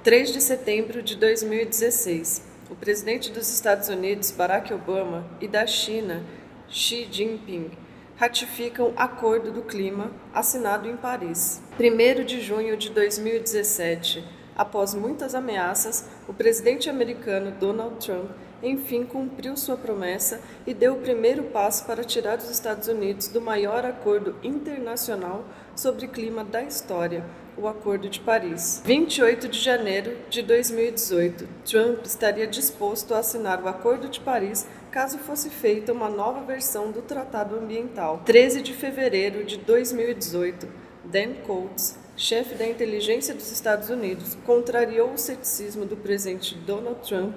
3 de setembro de 2016, o presidente dos Estados Unidos, Barack Obama, e da China, Xi Jinping, ratificam Acordo do Clima, assinado em Paris. 1º de junho de 2017, após muitas ameaças, o presidente americano Donald Trump enfim cumpriu sua promessa e deu o primeiro passo para tirar os Estados Unidos do maior acordo internacional sobre clima da história, o Acordo de Paris. 28 de janeiro de 2018, Trump estaria disposto a assinar o Acordo de Paris caso fosse feita uma nova versão do Tratado Ambiental. 13 de fevereiro de 2018, Dan Coats, chefe da inteligência dos Estados Unidos, contrariou o ceticismo do presidente Donald Trump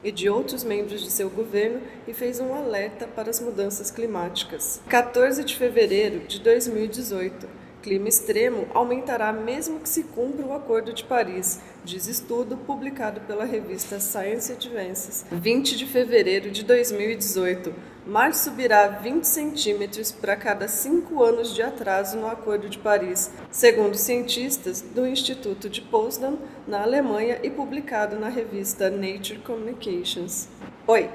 e de outros membros de seu governo e fez um alerta para as mudanças climáticas. 14 de fevereiro de 2018, clima extremo aumentará mesmo que se cumpra o Acordo de Paris, diz estudo publicado pela revista Science Advances. 20 de fevereiro de 2018, mar subirá 20 centímetros para cada 5 anos de atraso no Acordo de Paris, segundo cientistas do Instituto de Potsdam, na Alemanha, e publicado na revista Nature Communications. Oi!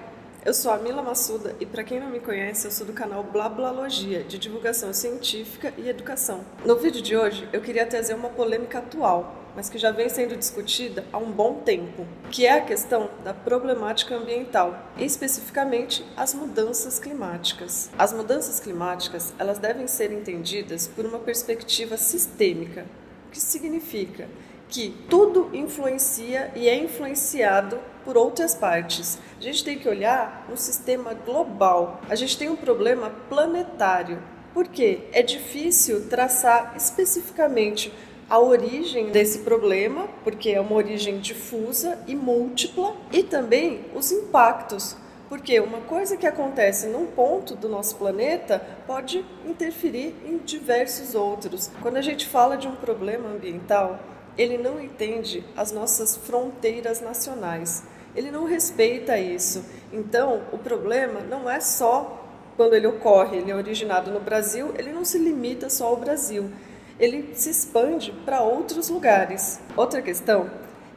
Eu sou a Mila Massuda e, para quem não me conhece, eu sou do canal Blablalogia, de divulgação científica e educação. No vídeo de hoje, eu queria trazer uma polêmica atual, mas que já vem sendo discutida há um bom tempo, que é a questão da problemática ambiental, e especificamente as mudanças climáticas. As mudanças climáticas, elas devem ser entendidas por uma perspectiva sistêmica, o que significa que tudo influencia e é influenciado por outras partes. A gente tem que olhar no sistema global. A gente tem um problema planetário. Por quê? É difícil traçar especificamente a origem desse problema, porque é uma origem difusa e múltipla, e também os impactos, porque uma coisa que acontece num ponto do nosso planeta pode interferir em diversos outros. Quando a gente fala de um problema ambiental, ele não entende as nossas fronteiras nacionais, ele não respeita isso. Então, o problema não é só quando ele ocorre, ele é originado no Brasil, ele não se limita só ao Brasil, ele se expande para outros lugares. Outra questão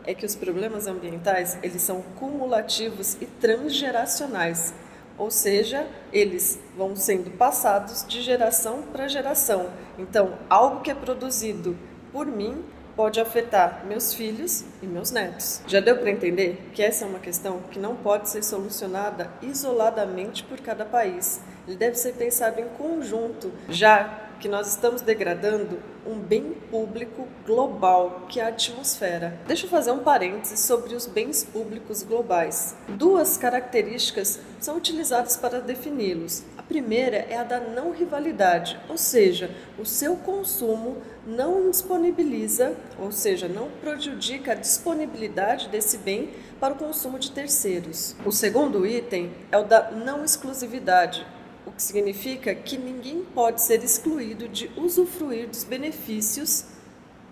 é que os problemas ambientais, eles são cumulativos e transgeracionais, ou seja, eles vão sendo passados de geração para geração. Então, algo que é produzido por mim pode afetar meus filhos e meus netos. Já deu para entender que essa é uma questão que não pode ser solucionada isoladamente por cada país. Ele deve ser pensado em conjunto, já que nós estamos degradando um bem público global, que é a atmosfera. Deixa eu fazer um parêntese sobre os bens públicos globais. 2 características são utilizadas para defini-los. A primeira é a da não rivalidade, ou seja, o seu consumo não disponibiliza, ou seja, não prejudica a disponibilidade desse bem para o consumo de terceiros. O segundo item é o da não exclusividade, o que significa que ninguém pode ser excluído de usufruir dos benefícios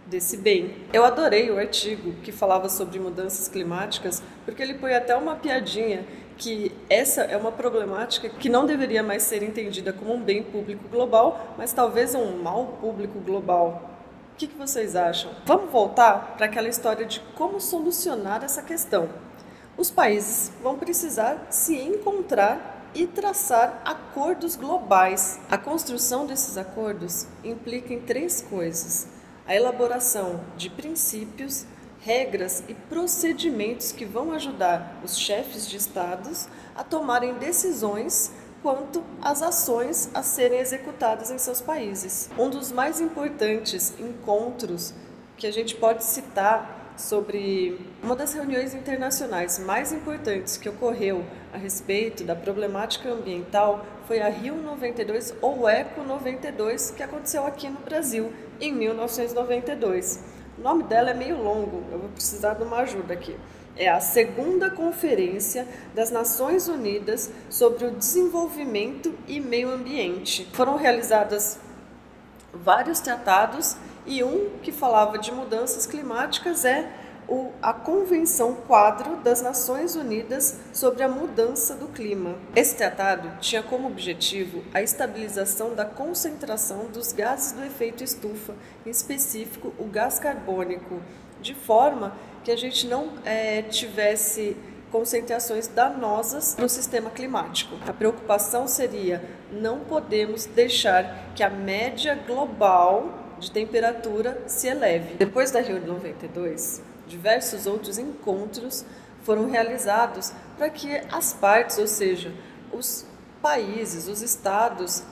desse bem. Eu adorei o artigo que falava sobre mudanças climáticas, porque ele põe até uma piadinha que essa é uma problemática que não deveria mais ser entendida como um bem público global, mas talvez um mal público global. O que vocês acham? Vamos voltar para aquela história de como solucionar essa questão. Os países vão precisar se encontrar e traçar acordos globais. A construção desses acordos implica em 3 coisas: a elaboração de princípios, regras e procedimentos que vão ajudar os chefes de estados a tomarem decisões quanto às ações a serem executadas em seus países. Um dos mais importantes encontros que a gente pode citar sobre uma das reuniões internacionais mais importantes que ocorreu a respeito da problemática ambiental foi a Rio 92 ou Eco 92, que aconteceu aqui no Brasil em 1992. O nome dela é meio longo, eu vou precisar de uma ajuda aqui. É a 2ª Conferência das Nações Unidas sobre o Desenvolvimento e Meio Ambiente. Foram realizadas vários tratados e um que falava de mudanças climáticas é a Convenção Quadro das Nações Unidas sobre a Mudança do Clima. Esse tratado tinha como objetivo a estabilização da concentração dos gases do efeito estufa, em específico o gás carbônico, de forma que a gente não tivesse concentrações danosas no sistema climático. A preocupação seria: não podemos deixar que a média global de temperatura se eleve. Depois da Rio de 92, diversos outros encontros foram realizados para que as partes, ou seja, os países, os estados,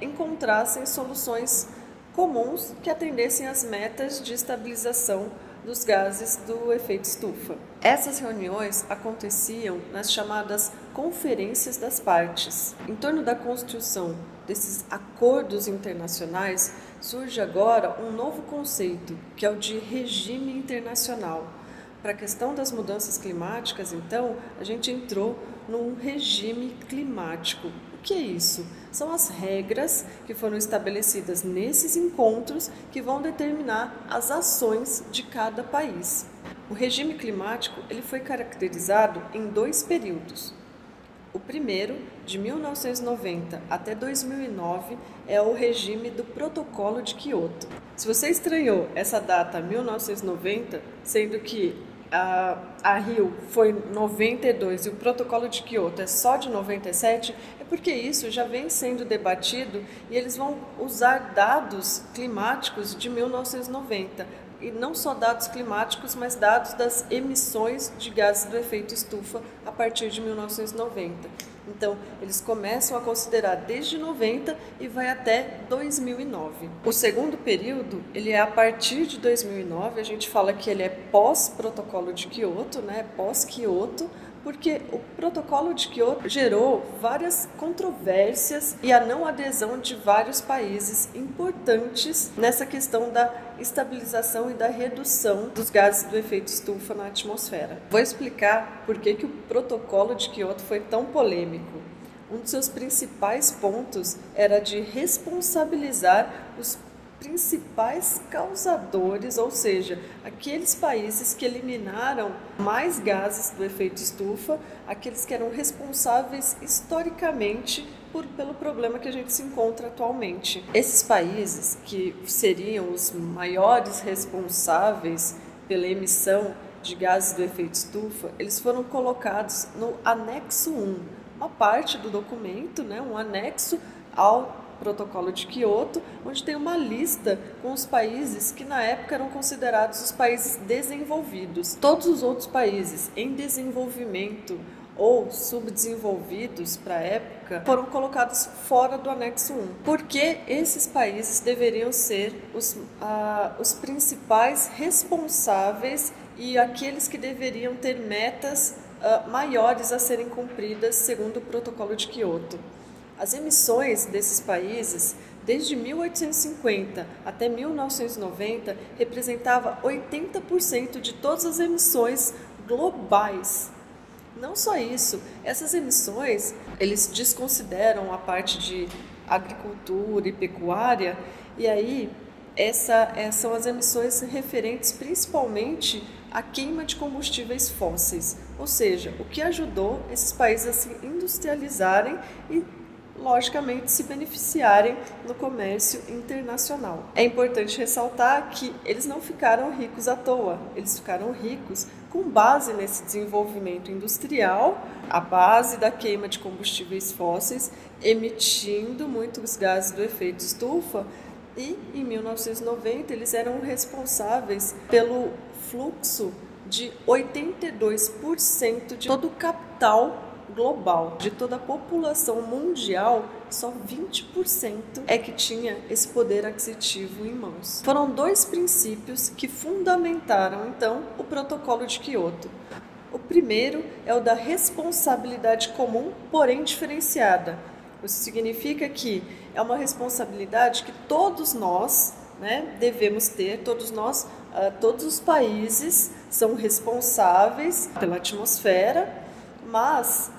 encontrassem soluções comuns que atendessem às metas de estabilização dos gases do efeito estufa. Essas reuniões aconteciam nas chamadas conferências das partes. Em torno da construção desses acordos internacionais, surge agora um novo conceito, que é o de regime internacional. Para a questão das mudanças climáticas, então, a gente entrou num regime climático. O que é isso? São as regras que foram estabelecidas nesses encontros que vão determinar as ações de cada país. O regime climático ele foi caracterizado em 2 períodos. O primeiro, de 1990 até 2009, é o regime do Protocolo de Quioto. Se você estranhou essa data, 1990, sendo que a Rio foi 92 e o Protocolo de Quioto é só de 97, é porque isso já vem sendo debatido e eles vão usar dados climáticos de 1990. E não só dados climáticos, mas dados das emissões de gases do efeito estufa a partir de 1990. Então, eles começam a considerar desde 90 e vai até 2009. O segundo período, ele é a partir de 2009, a gente fala que ele é pós-protocolo de Quioto, né? Pós-Quioto, porque o protocolo de Quioto gerou várias controvérsias e a não adesão de vários países importantes nessa questão da estabilização e da redução dos gases do efeito estufa na atmosfera. Vou explicar por que o protocolo de Quioto foi tão polêmico. Um dos seus principais pontos era de responsabilizar os principais causadores, ou seja, aqueles países que eliminaram mais gases do efeito estufa, aqueles que eram responsáveis historicamente pelo problema que a gente se encontra atualmente. Esses países que seriam os maiores responsáveis pela emissão de gases do efeito estufa, eles foram colocados no anexo 1, uma parte do documento, né, um anexo ao Protocolo de Quioto, onde tem uma lista com os países que na época eram considerados os países desenvolvidos. Todos os outros países em desenvolvimento ou subdesenvolvidos para a época foram colocados fora do anexo 1. Porque esses países deveriam ser os principais responsáveis e aqueles que deveriam ter metas maiores a serem cumpridas segundo o Protocolo de Quioto. As emissões desses países, desde 1850 até 1990, representava 80% de todas as emissões globais. Não só isso, essas emissões, eles desconsideram a parte de agricultura e pecuária, e aí são as emissões referentes principalmente à queima de combustíveis fósseis, ou seja, o que ajudou esses países a se industrializarem e logicamente se beneficiarem no comércio internacional. É importante ressaltar que eles não ficaram ricos à toa, eles ficaram ricos com base nesse desenvolvimento industrial, a base da queima de combustíveis fósseis, emitindo muitos gases do efeito estufa, e em 1990 eles eram responsáveis pelo fluxo de 82% de todo o capital global, de toda a população mundial, só 20% é que tinha esse poder aquisitivo em mãos. Foram 2 princípios que fundamentaram, então, o Protocolo de Quioto. O primeiro é o da responsabilidade comum, porém diferenciada. Isso significa que é uma responsabilidade que todos nós, né, devemos ter, todos os países são responsáveis pela atmosfera, mas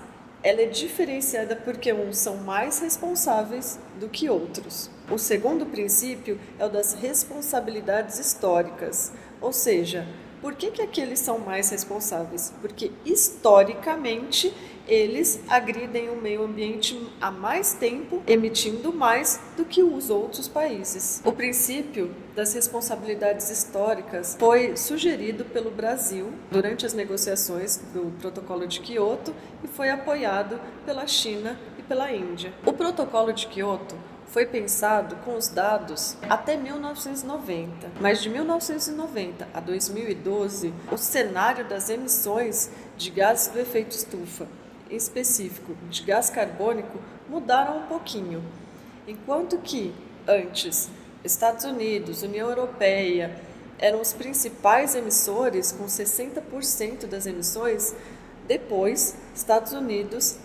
ela é diferenciada porque uns são mais responsáveis do que outros. O segundo princípio é o das responsabilidades históricas, ou seja, Por que aqueles são mais responsáveis? Porque, historicamente, eles agridem o meio ambiente há mais tempo, emitindo mais do que os outros países. O princípio das responsabilidades históricas foi sugerido pelo Brasil durante as negociações do Protocolo de Quioto e foi apoiado pela China e pela Índia. O Protocolo de Quioto foi pensado com os dados até 1990, mas de 1990 a 2012, o cenário das emissões de gases do efeito estufa, em específico de gás carbônico, mudaram um pouquinho. Enquanto que antes Estados Unidos, União Europeia eram os principais emissores com 60% das emissões, depois Estados Unidos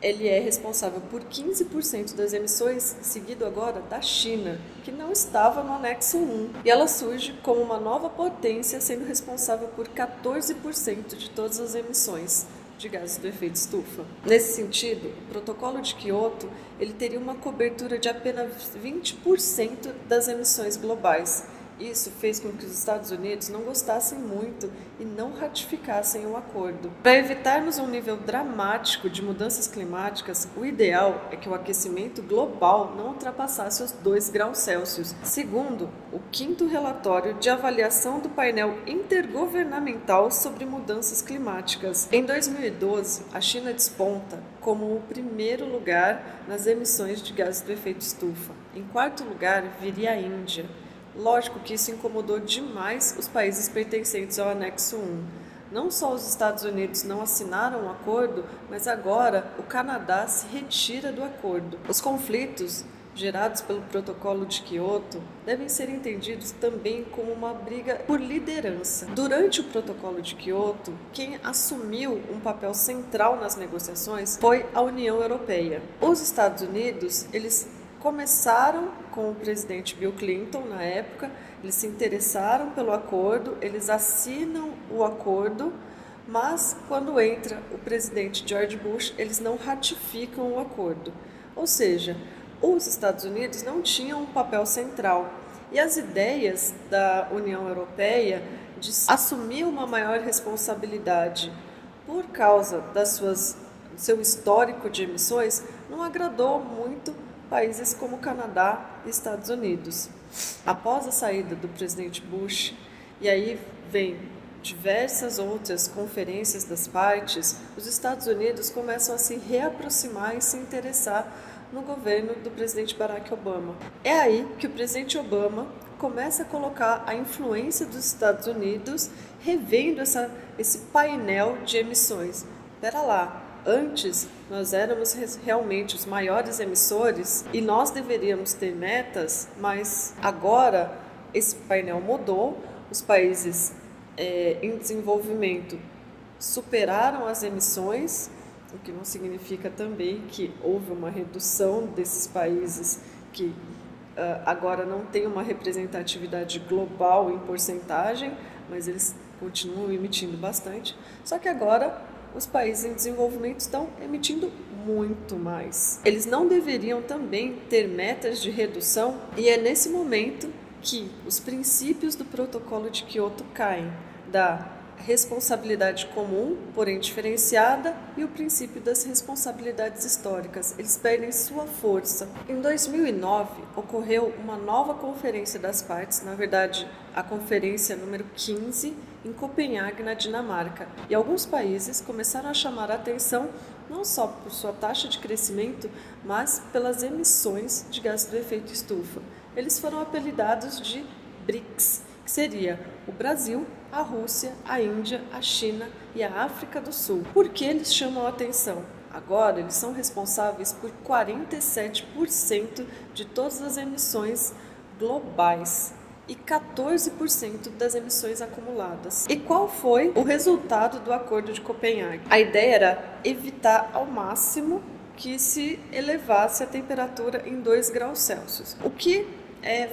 ele é responsável por 15% das emissões, seguido agora da China, que não estava no anexo 1. E ela surge como uma nova potência, sendo responsável por 14% de todas as emissões de gases do efeito estufa. Nesse sentido, o Protocolo de Quioto ele teria uma cobertura de apenas 20% das emissões globais. Isso fez com que os Estados Unidos não gostassem muito e não ratificassem o acordo. Para evitarmos um nível dramático de mudanças climáticas, o ideal é que o aquecimento global não ultrapassasse os 2 graus Celsius, segundo o 5º relatório de avaliação do painel intergovernamental sobre mudanças climáticas. Em 2012, a China desponta como o primeiro lugar nas emissões de gases do efeito estufa. Em quarto lugar, viria a Índia. Lógico que isso incomodou demais os países pertencentes ao anexo 1. Não só os Estados Unidos não assinaram o acordo, mas agora o Canadá se retira do acordo. Os conflitos gerados pelo Protocolo de Quioto devem ser entendidos também como uma briga por liderança. Durante o Protocolo de Quioto, quem assumiu um papel central nas negociações foi a União Europeia. Os Estados Unidos, eles começaram com o presidente Bill Clinton na época, eles se interessaram pelo acordo, eles assinam o acordo, mas quando entra o presidente George Bush, eles não ratificam o acordo. Ou seja, os Estados Unidos não tinham um papel central e as ideias da União Europeia de assumir uma maior responsabilidade por causa do seu histórico de emissões não agradou muito países como Canadá e Estados Unidos. Após a saída do presidente Bush, e aí vem diversas outras conferências das partes, os Estados Unidos começam a se reaproximar e se interessar no governo do presidente Barack Obama. É aí que o presidente Obama começa a colocar a influência dos Estados Unidos, revendo esse painel de emissões. Espera lá, antes nós éramos realmente os maiores emissores e nós deveríamos ter metas, mas agora esse painel mudou, os países em desenvolvimento superaram as emissões, o que não significa também que houve uma redução desses países que agora não têm uma representatividade global em porcentagem, mas eles continuam emitindo bastante, só que agora os países em desenvolvimento estão emitindo muito mais. Eles não deveriam também ter metas de redução e é nesse momento que os princípios do Protocolo de Quioto caem, da responsabilidade comum, porém diferenciada, e o princípio das responsabilidades históricas. Eles perdem sua força. Em 2009, ocorreu uma nova conferência das partes, na verdade, a conferência número 15, em Copenhague, na Dinamarca. E alguns países começaram a chamar a atenção não só por sua taxa de crescimento, mas pelas emissões de gases do efeito estufa. Eles foram apelidados de BRICS, que seria o Brasil, a Rússia, a Índia, a China e a África do Sul. Por que eles chamam a atenção? Agora, eles são responsáveis por 47% de todas as emissões globais e 14% das emissões acumuladas. E qual foi o resultado do Acordo de Copenhague? A ideia era evitar ao máximo que se elevasse a temperatura em 2 graus Celsius. O que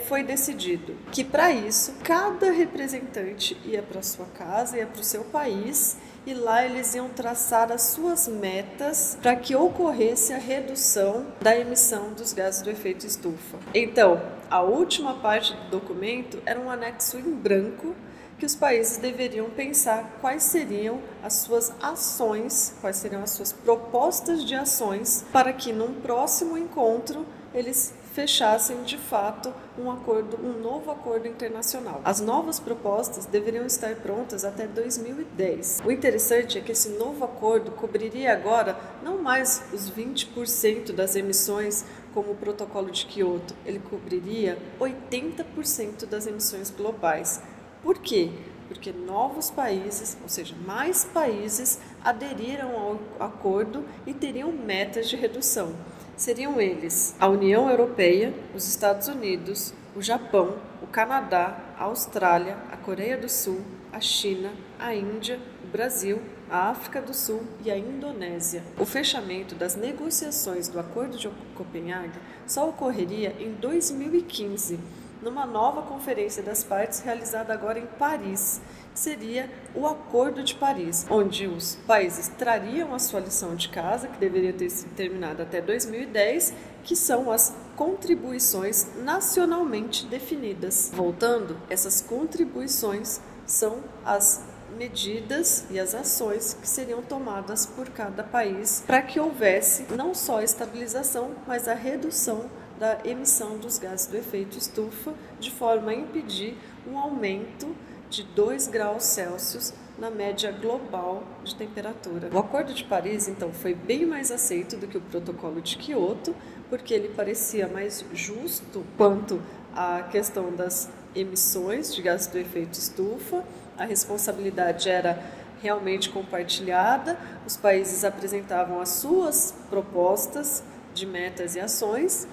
foi decidido? Que para isso, cada representante ia para sua casa, ia para o seu país, e lá eles iam traçar as suas metas para que ocorresse a redução da emissão dos gases do efeito estufa. Então, a última parte do documento era um anexo em branco que os países deveriam pensar quais seriam as suas ações, quais seriam as suas propostas de ações para que num próximo encontro eles fechassem de fato um novo acordo internacional. As novas propostas deveriam estar prontas até 2010. O interessante é que esse novo acordo cobriria agora não mais os 20% das emissões como o Protocolo de Quioto, ele cobriria 80% das emissões globais. Por quê? Porque novos países, ou seja, mais países, aderiram ao acordo e teriam metas de redução. Seriam eles a União Europeia, os Estados Unidos, o Japão, o Canadá, a Austrália, a Coreia do Sul, a China, a Índia, o Brasil, a África do Sul e a Indonésia. O fechamento das negociações do Acordo de Copenhague só ocorreria em 2015, numa nova conferência das partes realizada agora em Paris, que seria o Acordo de Paris, onde os países trariam a sua lição de casa, que deveria ter sido terminada até 2010, que são as contribuições nacionalmente definidas. Voltando, essas contribuições são as medidas e as ações que seriam tomadas por cada país para que houvesse não só a estabilização, mas a redução da emissão dos gases do efeito estufa, de forma a impedir um aumento de 2 graus Celsius na média global de temperatura. O Acordo de Paris, então, foi bem mais aceito do que o Protocolo de Quioto, porque ele parecia mais justo quanto à questão das emissões de gases do efeito estufa, a responsabilidade era realmente compartilhada, os países apresentavam as suas propostas de metas e ações,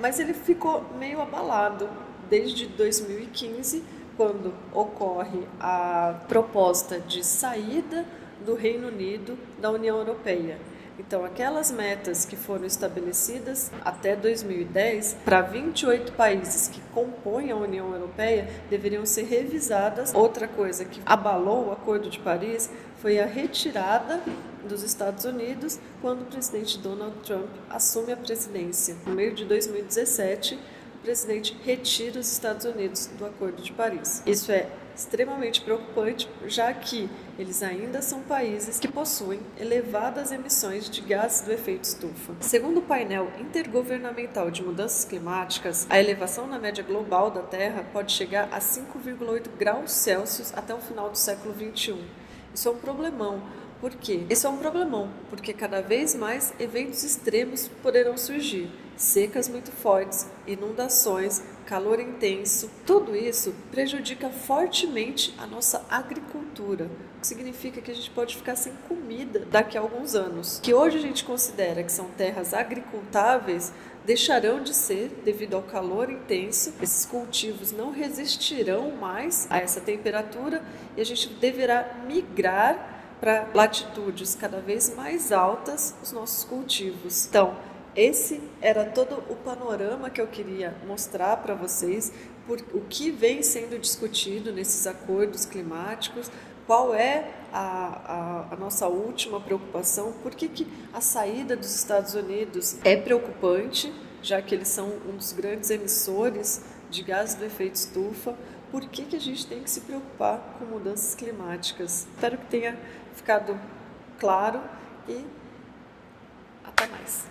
mas ele ficou meio abalado desde 2015, quando ocorre a proposta de saída do Reino Unido da União Europeia. Então, aquelas metas que foram estabelecidas até 2010 para 28 países que compõem a União Europeia deveriam ser revisadas. Outra coisa que abalou o Acordo de Paris foi a retirada dos Estados Unidos quando o presidente Donald Trump assume a presidência. No meio de 2017, o presidente retira os Estados Unidos do Acordo de Paris. Isso é extremamente preocupante, já que eles ainda são países que possuem elevadas emissões de gases do efeito estufa. Segundo o painel intergovernamental de mudanças climáticas, a elevação na média global da Terra pode chegar a 5,8 graus Celsius até o final do século XXI. Isso é um problemão. Por quê? Isso é um problemão, porque cada vez mais eventos extremos poderão surgir. Secas muito fortes, inundações, calor intenso. Tudo isso prejudica fortemente a nossa agricultura, o que significa que a gente pode ficar sem comida daqui a alguns anos. Que hoje a gente considera que são terras agricultáveis, deixarão de ser devido ao calor intenso. Esses cultivos não resistirão mais a essa temperatura e a gente deverá migrar para latitudes cada vez mais altas os nossos cultivos. Então, esse era todo o panorama que eu queria mostrar para vocês, por o que vem sendo discutido nesses acordos climáticos, qual é a nossa última preocupação, por que a saída dos Estados Unidos é preocupante, já que eles são um dos grandes emissores de gases do efeito estufa, por que a gente tem que se preocupar com mudanças climáticas. Espero que tenha ficado claro e até mais.